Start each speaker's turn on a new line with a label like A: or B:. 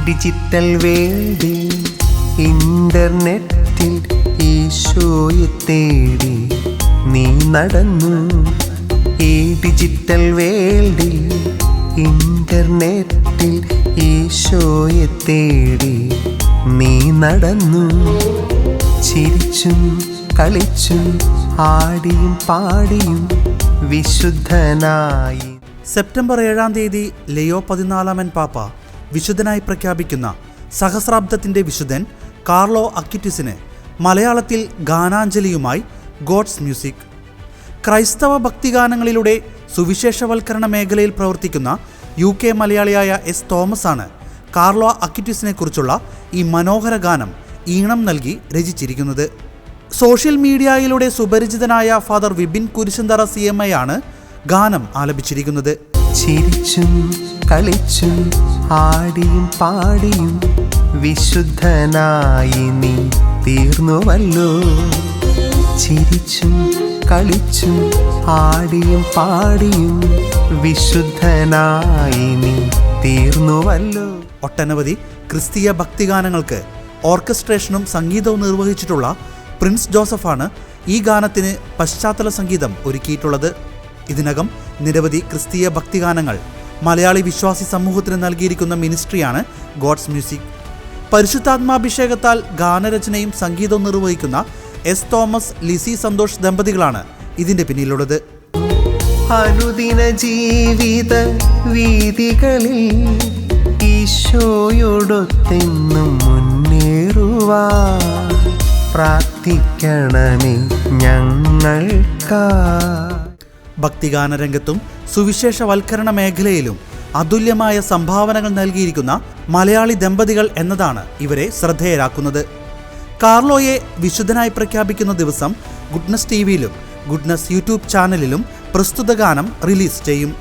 A: Digital വേൾഡിൽ ഇന്റർനെറ്റിൽ ഈശോയെ തേടി നീ നടന്നു. ഈ ഡിജിറ്റൽ വേൾഡിൽ ഇന്റർനെറ്റിൽ ഈശോയെ തേടി നീ നടന്നു. ചിരിച്ചും കളിച്ചും ആടിയും പാടിയും വിശുദ്ധനായി.
B: സെപ്റ്റംബർ 7-ാം തീയതി ലിയോ 14 പാപ്പ വിശുദ്ധനായി പ്രഖ്യാപിക്കുന്ന സഹസ്രാബ്ദത്തിൻ്റെ വിശുദ്ധൻ കാർലോ അക്വിറ്റസിന് മലയാളത്തിൽ ഗാനാഞ്ജലിയുമായി ഗോഡ്സ് മ്യൂസിക്. ക്രൈസ്തവ ഭക്തിഗാനങ്ങളിലൂടെ സുവിശേഷവൽക്കരണ മേഖലയിൽ പ്രവർത്തിക്കുന്ന UK മലയാളിയായ S. തോമസ് ആണ് കാർലോ അക്വിറ്റസിനെ കുറിച്ചുള്ള ഈ മനോഹര ഗാനം ഈണം നൽകി രചിച്ചിരിക്കുന്നത്. സോഷ്യൽ മീഡിയയിലൂടെ സുപരിചിതനായ ഫാദർ വിപിൻ കുരിശന്തറ CMI ആണ് ഗാനം ആലപിച്ചിരിക്കുന്നത്.
A: ചിരിച്ചും കളിച്ചും ആടിയും പാടിയും വിശുദ്ധനായി നീ തീർന്നുവല്ലോ. ചിരിച്ചും കളിച്ചും ആടിയും പാടിയും വിശുദ്ധനായി നീ തീർന്നുവല്ലോ.
B: ഒട്ടനവധി ക്രിസ്തീയ ഭക്തിഗാനങ്ങൾക്ക് ഓർക്കസ്ട്രേഷനും സംഗീതവും നിർവഹിച്ചിട്ടുള്ള പ്രിൻസ് ജോസഫാണ് ഈ ഗാനത്തിന് പശ്ചാത്തല സംഗീതം ഒരുക്കിയിട്ടുള്ളത്. ഇതിനകം നിരവധി ക്രിസ്തീയ ഭക്തിഗാനങ്ങൾ മലയാളി വിശ്വാസി സമൂഹത്തിന് നൽകിയിരിക്കുന്ന മിനിസ്ട്രിയാണ് ഗോഡ്സ് മ്യൂസിക്. പരിശുദ്ധാത്മാഭിഷേകത്താൽ ഗാനരചനയും സംഗീതവും നിർവഹിക്കുന്ന S. തോമസ്, ലിസി സന്തോഷ് ദമ്പതികളാണ് ഇതിന്റെ പിന്നിലുള്ളത്.
A: അനുദിന ജീവിത വീതികളിൽ ഈശോയോടൊത്തെന്നും മുന്നേറുവാൻ പ്രാർത്ഥിക്കണമേ ഞങ്ങൾക്കായി.
B: ഭക്തിഗാന രംഗത്തും സുവിശേഷവൽക്കരണ മേഖലയിലും അതുല്യമായ സംഭാവനകൾ നൽകിയിരിക്കുന്ന മലയാളി ദമ്പതികൾ എന്നതാണ് ഇവരെ ശ്രദ്ധേയരാക്കുന്നത്. കാർലോയെ വിശുദ്ധനായി പ്രഖ്യാപിക്കുന്ന ദിവസം ഗുഡ്നസ് TVയിലും ഗുഡ്നസ് YouTube ചാനലിലും പ്രസ്തുത ഗാനം റിലീസ് ചെയ്യും.